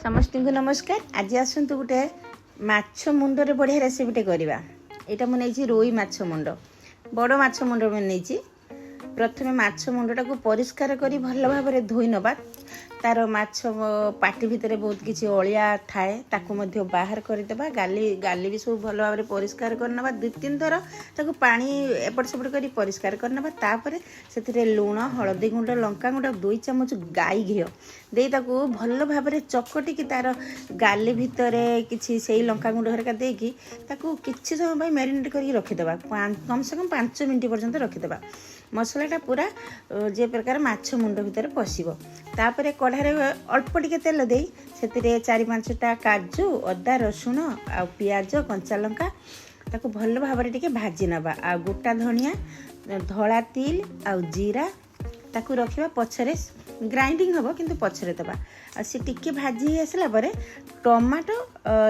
समस्त को नमस्कार। आज आसतु गोटे माछ मुंडरे बढ़िया रेसिपीटे करवा। यहाँ मुझे रोई माछ मुंड बड़ माछ मुंड नहीं। प्रथमे माछ मुंडटा को परिष्कार कर भल भाव में धोई नवा। तार माछ पाटी भितर बहुत किसी अलिया थाए ताकू मध्य बाहर करदेबा। गाली गाली भी सब भल भाव में परिष्कार करना। दुई तीन थर ताकू पानी एपट सेपट कर परिष्कार करना। तापर से लुण हलदी गुंड लंका गुंड 2 चामच गाई घी दे ताकू भल भाव में चकटिकी तार गाली भितर किसी से लंका गुंड हरिका देकी ताकू किछि समय मैरिनेट करके रखिदेबा। कम से कम 5 मिनट पर्यंत रखिदेबा। मसलाटा पूरा जे प्रकार माछ मुंड भितर पशिबो। तापर कढ़ारे अल्प टिके तेल दे से 4-5टा काजू अदा रसुण आ पियाज कंचा लंका ताकू भल भाव में टिके भाजी नवा। आ गोटा धनिया धला तिल आ जीरा ताकू रखिबा। पछरे ग्राइंडिंग हबो किंतु पछरे दबा। आ से टिके भाजी आसला परे टमाटो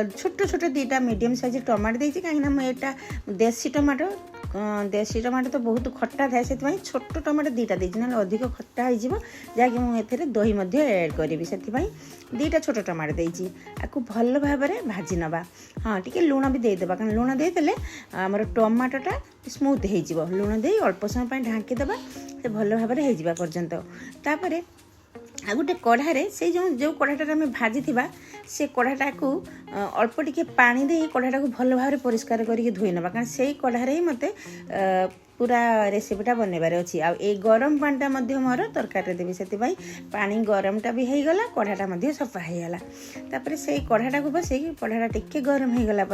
छोट छोट 2टा मीडियम साइज टमाटो देछि। काहे ना म एटा देसी टमाटो तो बहुत खट्टा थाए से छोट टमाटो 2टा देछि ना अधिक खट्टा हो जिवो। जाकि मु एथरे दही मध्य ऐड करिवि से 2टा छोट टमाटो देछि। आकु भल भाव में भाजी नवा। हाँ टिके लुण भी दे देबा। कारण लुण देदेले हमर टमाटोटा स्मूथ हो जिवो। लुण दे अल्प समय पर ढांकी देबा से भल भाव में हो जिबा पर्यंत। तापरे आ गोटे कढ़ारे से जो कढ़ाटा आम भाजी से कढ़ाटा को अल्प टिके पानी दे कढ़ाटा को भल भाव में परिष्कार करके धोई नवा। कारण से कढ़ारे ही मते पूरा रेसिपीटा बनवार अच्छी। आ गरम पानीटा मोर तरकारी देवी से पानी गरमटा भी हो गला कढ़ाटा सफा होगला। तापर से कढ़ाटा को बसई कढ़ाटा टिके गरम हो गला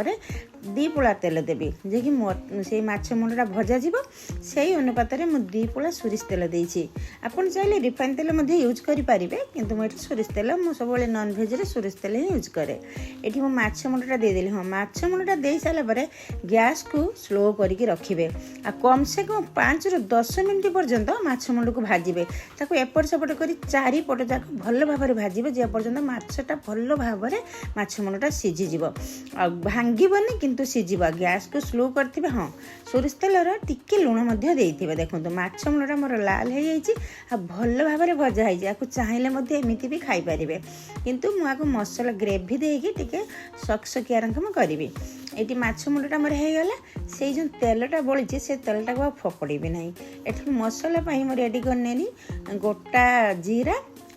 2 पोला तेल देवी जे कि से माछ मुंडा भजा जीव। से अनुपात में मुझे 2 पोला सोरिष तेल देछि। आपन चाहे रिफाइन तेल यूज करें किंतु मुझे सोरिष तेल मु सब नॉन भेज रे सोरिष तेल ही यूज करे। ये मु माछ मुंडा देदेली। हाँ माछ मुंडा दे सारा गैस को स्लो करके रखिए। आ कम से कम 5 ରୁ 10 मिनट पर्यंत माछ मुंड को भाजबे। ताको एपट सेपट कर 4 पट जाक भल भाव में भाजबे जे पर्यंत माछटा भल भाव में माछ मुंडटा सिझीजिव। आ भांगीबनी किंतु सिझीब। गैस को स्लो करथिबे। हाँ सोरिष तेलर टिके लुण मध्य देइथिबे। देखंतु माछ मुंडटा मोर लाल हो जाइछि आ भल भाव में भजा होइछि। आकु चाहिले मध्य एमिति भी खाई परिबे किंतु मु आकु मसाला ग्रेवी देइकि टिके सकसकिया रकम करिवि। एटी माछ मुंडटा मोर हो गला। से जो तेलटा बळिछि से तेलटा को फकड़ी भी नहीं। एठी मसाला पाई मो रेडी करनेनी गोटा जीरा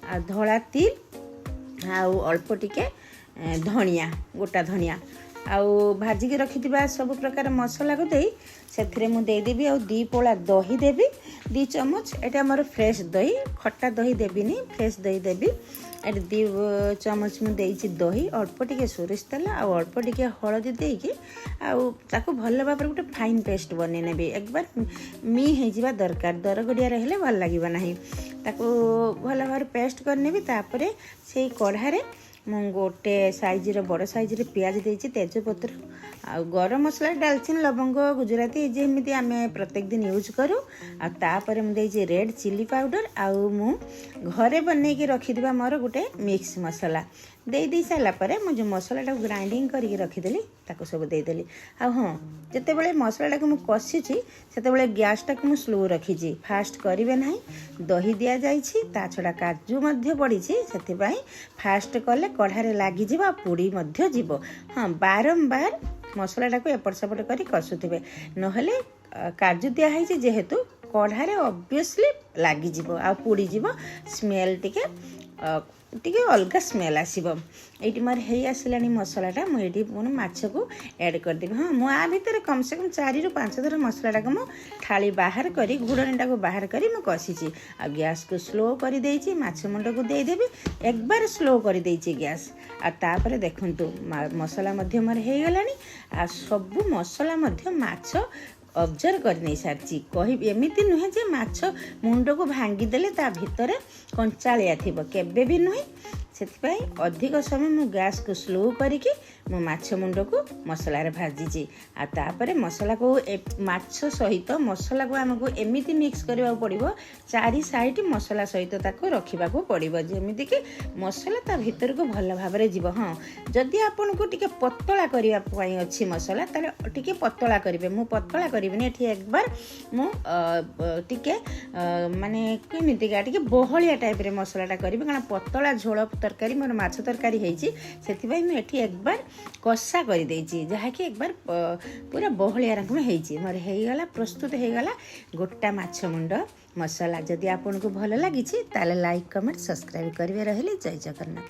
आ धला तिल आ अल्प टिके धनिया गोटा धनिया आउ भाजिकी रखिथिबा सब प्रकार मसाला को देई से मु देदेवी। आ 2 पोला दही देवी 2 चम्मच। एटा मोर फ्रेश दही खट्टा दही देविनी फ्रेश दही देवी। एट 2 चम्मच मु देइछि दही अल्प टिके सोरिष तेल आ अल्प टिके हळदी देइकि आउ ताको भल भाव गोटे फाइन पेस्ट बनै नेबी। एक बार मी हे जिबा दरकार दरगडिया रहले भल लागिबा नाही। ताको भल भाव पेस्ट करनेबी। तापरे से कढ़ारे मु गोटे साइज बड़ साइज पियाज देइछि तेजपत्र आ गरम मसला डालचिन लवंग गुजराती जेमिति आमे प्रत्येक दिन यूज करू। आ तापर मु देइछि रेड चिली पाउडर आउ मु घरे बनै के रखिदिबा मोर गोटे मिक्स मसला दे सारा पर मुझे मसलाटा ग्राइंडिंग करके रखीदेली ताको सब देदेली। आ हाँ जिते बड़े मसलाटा को कषी से गैसटा को स्लो रखी फास्ट करेंगे ना। दही दि जाइए ता छड़ा काजू पड़ी से फास्ट कले कढ़ारे लगिज पोड़ी जीव। हाँ बारंबार मसलाटा को एपट सेपट कर कषुवे नहले काजू दिखाई जेहेतु कढ़ारे ऑब्वियसली लगिज आ पोड़ी स्मेल टिके अलग स्मेल आसो। ये मोर हो आसलानी मसलाटा मुझे पुणी माछ को ऐड करदेवी। हाँ मुझे आ भितर कम से कम 4 ରୁ 5 थर मसलाटा को थाली बाहर करी घुड़नीटा को बाहर करी मु कषी। आ गैस को स्लो कर देइछि। माछ मुंड को देदेवी एक बार स्लो कर देइछि गैस। आ तापर देखंतु मसला मध्य मोर हो गलानी। आ सब मसला मध्य माछ ऑब्जर्व कर नहीं सारी कह एमती नुहे जे माछ मुंड को भांगीदेले ता भितर कंचालिया थी केबे भी नुहे। से अधिक समय मु गैस को स्लो करके ମୁଁ ମାଛ ମୁଣ୍ଡକୁ ମସଲାରେ ଭାଜିଛି। ଆଉ ତାପରେ ମସଲାକୁ ମାଛ ସହିତ ମସଲାକୁ ଆମକୁ ଏମିତି ମିକ୍ସ କରିବାକୁ ପଡ଼ିବ, ଚାରି ସାଇଡ୍ ମସଲା ସହିତ ତାକୁ ରଖିବାକୁ ପଡ଼ିବ, ଯେମିତିକି ମସଲା ତା ଭିତରକୁ ଭଲ ଭାବରେ ଯିବ। ହଁ, ଯଦି ଆପଣଙ୍କୁ ଟିକେ ପତଳା କରିବା ପାଇଁ ଅଛି ମସଲା, ତାହେଲେ ଟିକେ ପତଳା କରିବେ। ମୁଁ ପତଳା କରିବିନି, ଏଠି ଏକବାର ମୁଁ ଟିକେ ମାନେ କେମିତିକା ଟିକେ ବହଳିଆ ଟାଇପ୍ରେ ମସଲାଟା କରିବି, କାରଣ ପତଳା ଝୋଳ ତରକାରୀ ମୋର ମାଛ ତରକାରୀ ହେଇଛି, ସେଥିପାଇଁ ମୁଁ ଏଠି ଏକବାର କଷା କରିଦେଇଛି, ଯାହାକି ଏକବାର ପୁରା ବହଳିଆ ରକମ ହେଇଛି। ମୋର ହେଇଗଲା, ପ୍ରସ୍ତୁତ ହେଇଗଲା ଗୋଟା ମାଛ ମୁଣ୍ଡ ମସଲା। ଯଦି ଆପଣଙ୍କୁ ଭଲ ଲାଗିଛି ତାହେଲେ ଲାଇକ୍, କମେଣ୍ଟ, ସବସ୍କ୍ରାଇବ୍ କରିବେ। ରହିଲି, ଜୟ ଜଗନ୍ନାଥ।